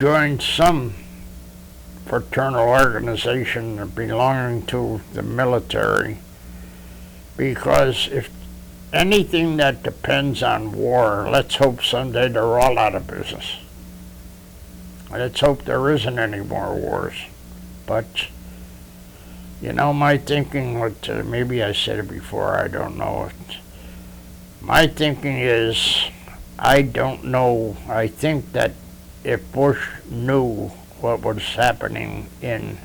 joined some fraternal organization belonging to the military, because if anything that depends on war, let's hope someday they're all out of business. Let's hope there isn't any more wars. But, my thinking, maybe I said it before, I don't know. My thinking is, I don't know. I think that if Bush knew what was happening in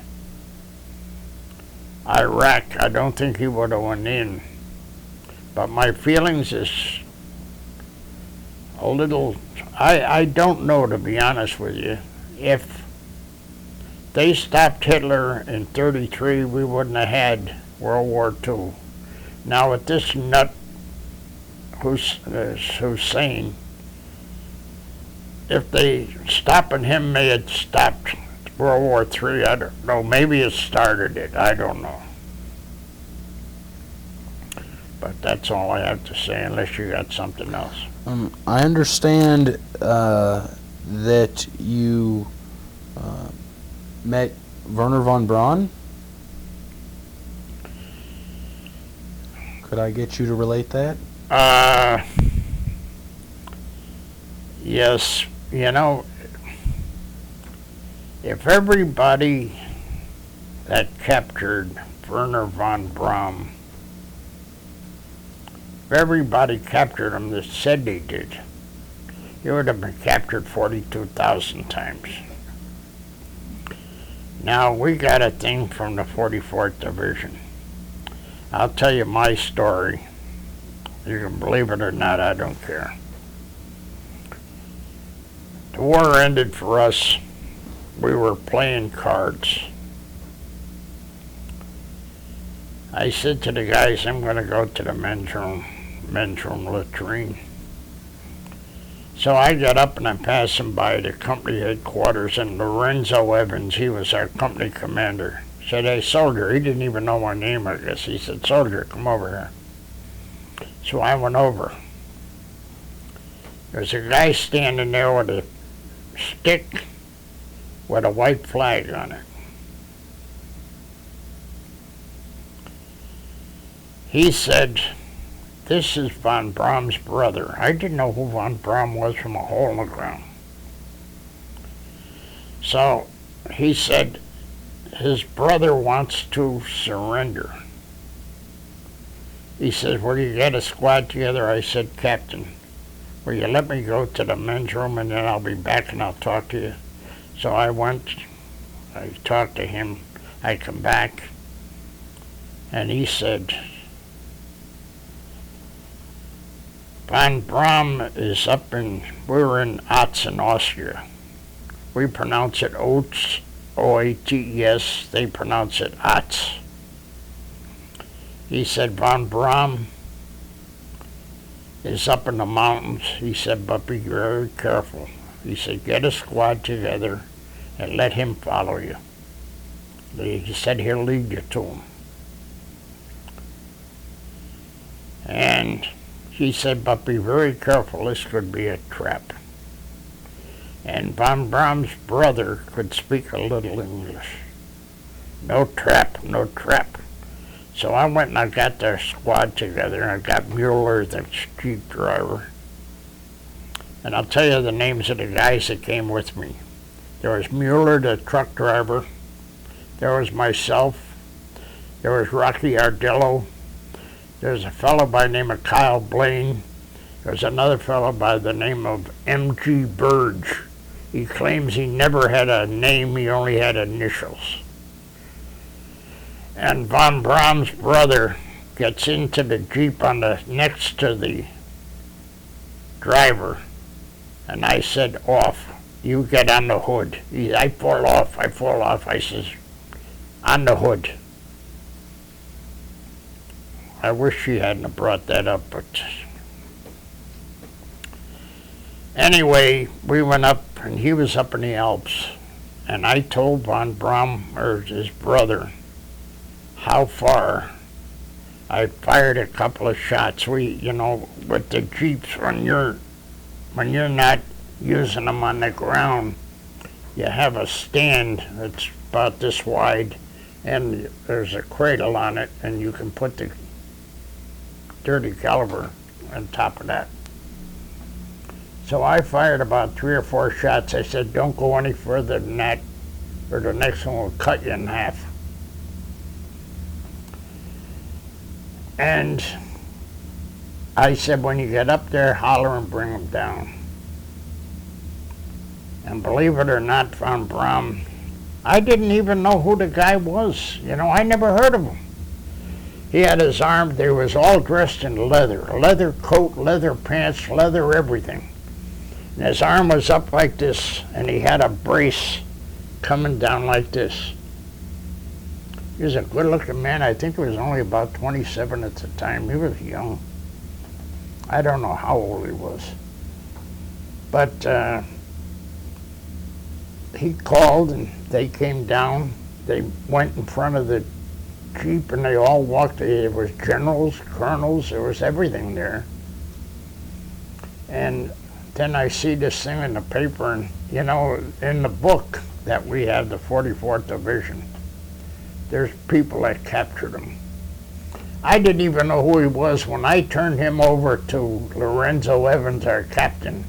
Iraq, I don't think he would have went in. But my feelings is a little, I don't know, to be honest with you. If they stopped Hitler in 1933, we wouldn't have had World War II. Now with this nut Hussein, if they stopping him, may have stopped World War III. I don't know. Maybe it started it. I don't know. But that's all I have to say, unless you got something else. I understand that you met Wernher von Braun. Could I get you to relate that? Yes. If everybody that captured Wernher von Braun, if everybody captured him that said they did, he would have been captured 42,000 times. Now, we got a thing from the 44th Division. I'll tell you my story. You can believe it or not, I don't care. The war ended for us. We were playing cards. I said to the guys, I'm going to go to the men's room latrine. So I got up and I'm passing by the company headquarters, and Lorenzo Evans, he was our company commander, said, hey, soldier. He didn't even know my name, I guess. He said, soldier, come over here. So I went over. There's a guy standing there with a stick with a white flag on it. He said, this is von Braun's brother. I didn't know who von Braun was from a hole in the ground. So he said his brother wants to surrender. He says, will you get a squad together? I said, Captain, will you let me go to the men's room and then I'll be back and I'll talk to you? So I went, I talked to him, I come back, and he said, von Braun is up in, we were in Oetzen, Austria. We pronounce it Oates, O-A-T-E-S, they pronounce it Otz. He said, von Braun is up in the mountains. He said, but be very careful. He said, get a squad together and let him follow you. He said he'll lead you to him. And he said, but be very careful, this could be a trap. And von Braun's brother could speak a little English. No trap, no trap. So I went and I got their squad together, and I got Mueller, the jeep driver. And I'll tell you the names of the guys that came with me. There was Mueller, the truck driver. There was myself. There was Rocky Ardello. There's a fellow by the name of Kyle Blaine. There's another fellow by the name of M.G. Burge. He claims he never had a name, he only had initials. And von Braun's brother gets into the Jeep on the next to the driver, and I said, off. You get on the hood. I fall off. I says, on the hood. I wish she hadn't brought that up, but anyway, we went up, and he was up in the Alps, and I told von Braun, or his brother, how far. I fired a couple of shots. With the Jeeps, when you're not using them on the ground, you have a stand that's about this wide, and there's a cradle on it, and you can put the .30 caliber on top of that. So I fired about 3 or 4 shots. I said, don't go any further than that, or the next one will cut you in half. And I said, when you get up there, holler and bring them down. And believe it or not, Von Braun, I didn't even know who the guy was. You know, I never heard of him. He had his arm, they was all dressed in leather coat, leather pants, leather everything. And his arm was up like this, and he had a brace coming down like this. He was a good-looking man. I think he was only about 27 at the time. He was young. I don't know how old he was. But he called, and they came down. They went in front of the Jeep, and they all walked. There was generals, colonels, there was everything there. And then I see this thing in the paper, and, you know, in the book that we have, the 44th Division, there's people that captured him. I didn't even know who he was when I turned him over to Lorenzo Evans, our captain.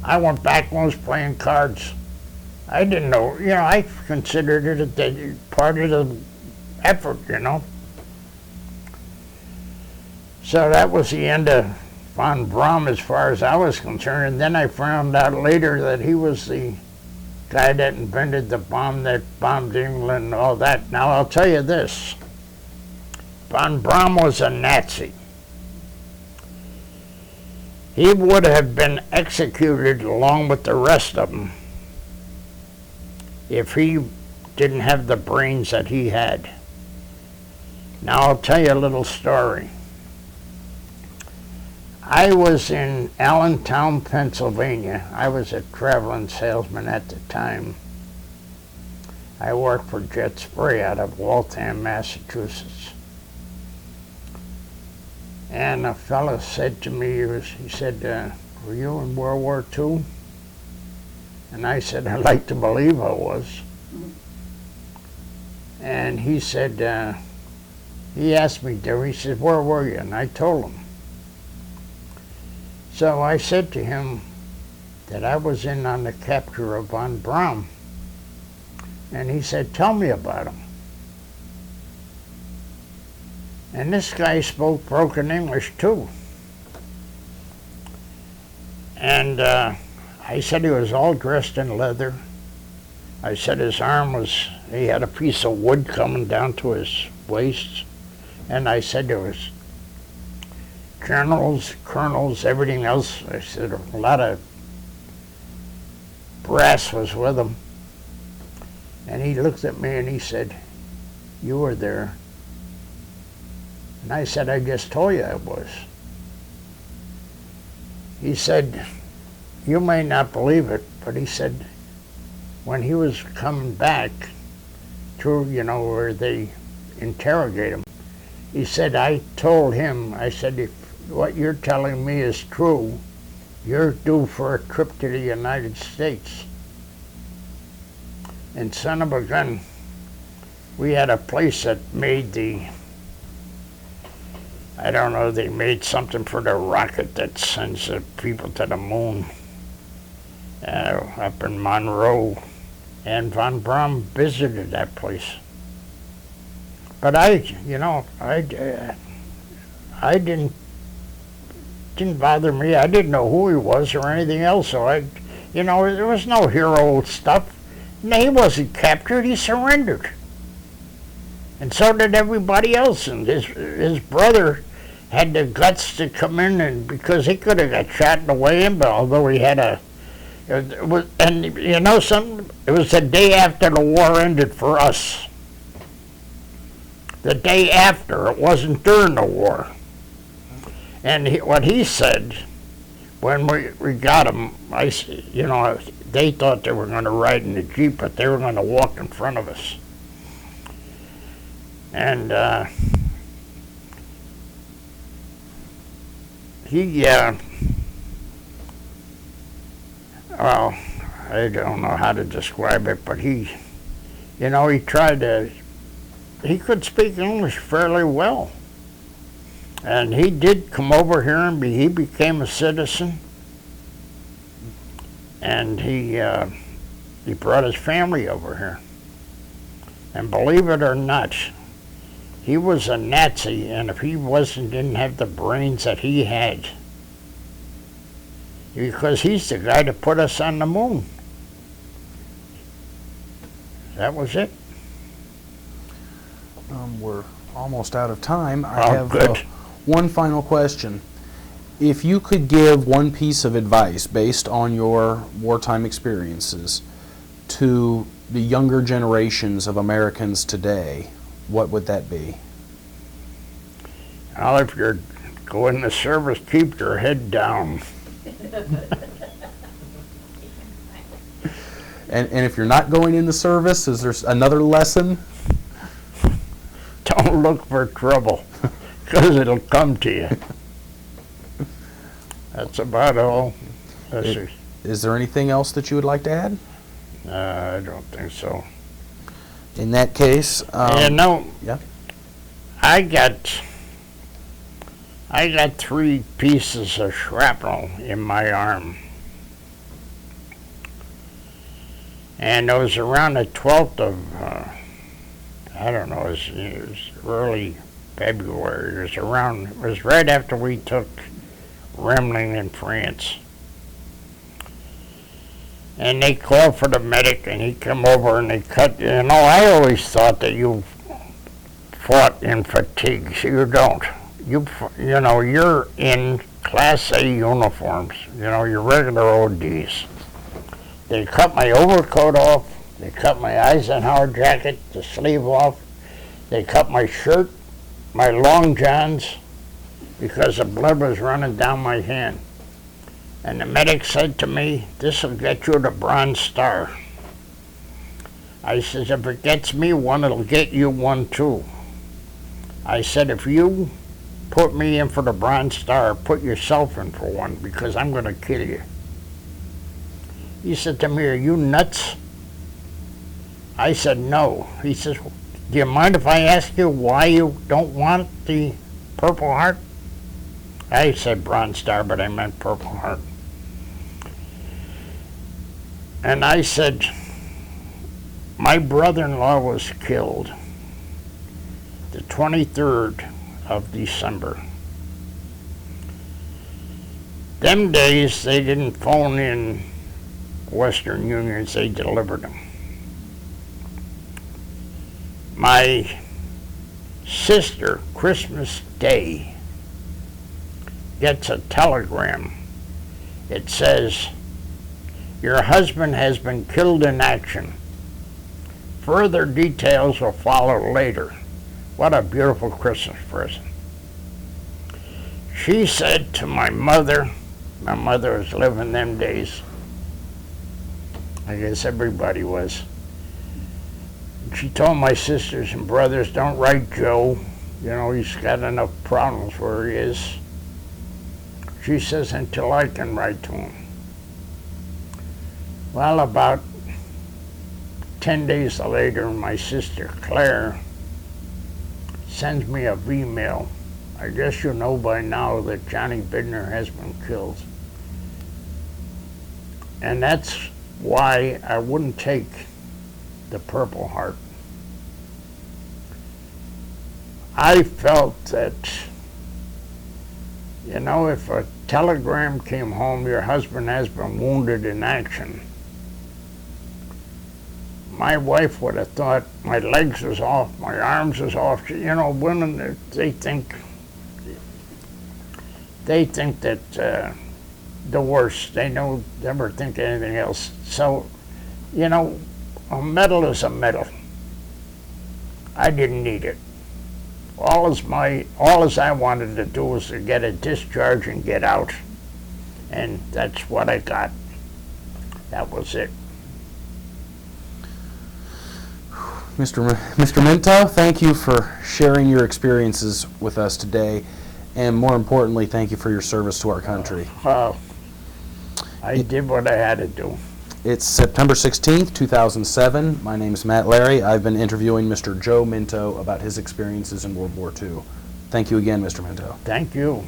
I went back and was playing cards. I didn't know, you know, I considered it a part of the effort, you know. So that was the end of Von Braun as far as I was concerned. And then I found out later that he was the guy that invented the bomb that bombed England and all that. Now I'll tell you this, Von Braun was a Nazi. He would have been executed along with the rest of them if he didn't have the brains that he had. Now I'll tell you a little story. I was in Allentown, Pennsylvania. I was a traveling salesman at the time. I worked for Jet Spray out of Waltham, Massachusetts. And a fellow said to me, he said, were you in World War II? And I said, I'd like to believe I was. And he said, he asked me, he said, where were you? And I told him. So I said to him that I was in on the capture of Von Braun. And he said, tell me about him. And this guy spoke broken English too. And I said he was all dressed in leather. I said his arm was, he had a piece of wood coming down to his waist. And I said there was generals, colonels, everything else. I said a lot of brass was with him. And he looked at me and he said, you were there. And I said, I just told you I was. He said, you may not believe it, but he said, when he was coming back through, you know, where they interrogate him, he said, I told him, I said, if what you're telling me is true, you're due for a trip to the United States. And son of a gun, we had a place that made I don't know, they made something for the rocket that sends the people to the moon up in Monroe. And Von Braun visited that place. But I didn't bother me. I didn't know who he was or anything else. So there was no hero stuff. No, he wasn't captured. He surrendered, and so did everybody else. And his brother had the guts to come in, and because he could have got shot in the way in, but although he had it was the day after the war ended for us. The day after, it wasn't during the war. And what he said, when we got him, they thought they were going to ride in the Jeep, but they were going to walk in front of us. And I don't know how to describe it, but he he could speak English fairly well. And he did come over here and he became a citizen. And he brought his family over here. And believe it or not, he was a Nazi, and if he didn't have the brains that he had, because he's the guy that put us on the moon. That was it. We're almost out of time. I Oh, have good. one final question. If you could give one piece of advice based on your wartime experiences to the younger generations of Americans today, what would that be? Well, if you're going to service, keep your head down. And if you're not going in the service, is there another lesson? Don't look for trouble, because it'll come to you. That's about all. Is there anything else that you would like to add? I don't think so. In that case, yeah. I got 3 pieces of shrapnel in my arm. And it was around the 12th of, I don't know, it was early February. It was right after we took Remling in France. And they called for the medic, and he come over and they cut. I always thought that you fought in fatigues. You don't. You're in Class A uniforms. Your regular ODs. They cut my overcoat off. They cut my Eisenhower jacket, the sleeve off. They cut my shirt, my long johns, because the blood was running down my hand. And the medic said to me, "This will get you the Bronze Star." I says, "If it gets me one, it'll get you one too." I said, "If you put me in for the Bronze Star, put yourself in for one, because I'm going to kill you." He said to me, "Are you nuts?" I said, "No." He says, "Do you mind if I ask you why you don't want the Purple Heart?" I said Bronze Star, but I meant Purple Heart. And I said, my brother-in-law was killed the 23rd of December. Them days, they didn't phone in Western Unions, they delivered them. My sister, Christmas Day, gets a telegram. It says, "Your husband has been killed in action. Further details will follow later." What a beautiful Christmas present. She said to my mother was living them days. I guess everybody was. She told my sisters and brothers, "Don't write Joe. He's got enough problems where he is." She says, "Until I can write to him." Well, about 10 days later, my sister Claire sends me a email. "I guess you know by now that Johnny Bidner has been killed." And that's why I wouldn't take the Purple Heart. I felt that, if a telegram came home, "Your husband has been wounded in action," my wife would have thought my legs was off, my arms was off. Women, they think that the worst. They never think anything else. So, a medal is a medal. I didn't need it. All as I wanted to do was to get a discharge and get out. And that's what I got. That was it. Mr. Minto, thank you for sharing your experiences with us today, and more importantly, thank you for your service to our country. I did what I had to do. It's September 16th, 2007. My name is Matt Larry. I've been interviewing Mr. Joe Minto about his experiences in World War II. Thank you again, Mr. Minto. Thank you.